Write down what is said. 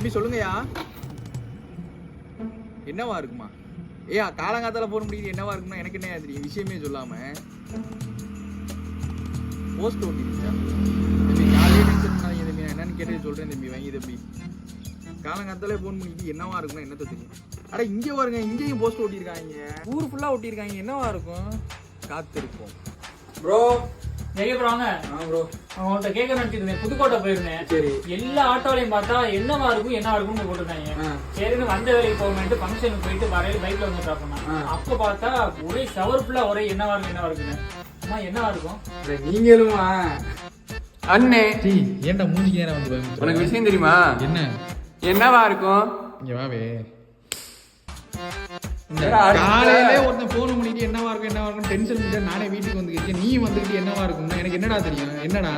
தம்பி சொல்லுங்கய்யா. என்னவா இருக்குமா? ஏயா காலங்காத்தால போன் முடியுது என்னவா இருக்குன்னா எனக்கு என்ன தெரியும், விஷயமே சொல்லாம போஸ்ட் ஓட்டிருச்சா தம்பி? காலையே டென்ஷன் பண்ணாதீங்க தம்பி, நான் என்னன்னு கேட்டு சொல்றேன் தம்பி. வாங்கி தம்பி, காலங்காத்தாலே போன் பண்ணிட்டு என்னவா இருக்குன்னா என்னத்த தெரியும். அட இங்க பாருங்க, இங்கேயும் போஸ்ட் ஓட்டிருக்காங்க, ஊர் ஃபுல்லா ஓட்டிருக்காங்க. என்னவா இருக்கும்? காத்திருப்போம். ப்ரோ நிறைய ப்ரோங்க. ப்ரோ அவங்கள்ட்ட கேட்க நினைச்சிருந்தேன், புதுக்கோட்டை போயிருந்தேன். சரி. எல்லா ஆட்டோலையும் பார்த்தா என்னவா இருக்கும்னு போட்டுருந்தாங்க. சரின்னு வந்த வேலைக்கு போகணும்ட்டு ஃபங்க்ஷனுக்கு போயிட்டு வரையில பைக்ல வந்து ட்ராப் பண்ணாங்க. அப்ப பார்த்தா ஒரே ஷவர் ஃபுல்லா ஒரே என்னவா இருக்குன்னு. அம்மா என்னவா இருக்கும்? நீங்களுமா அண்ணே? ஏன்டா மூஞ்சிக்கு நேரம் வந்து உனக்கு விஷயம் தெரியுமா? என்ன என்னவா இருக்கும்? இங்க வாவே. காலையிலே ஒருத்தன் போன் பண்ணிட்டு என்னவா இருக்கும் டென்ஷன் பண்ணிட்டு நானே வீட்டுக்கு வந்துக்கிட்டு நீ வந்துக்கிட்டு என்னவா இருக்கும்னா எனக்கு என்னடா தெரியும்? என்னடா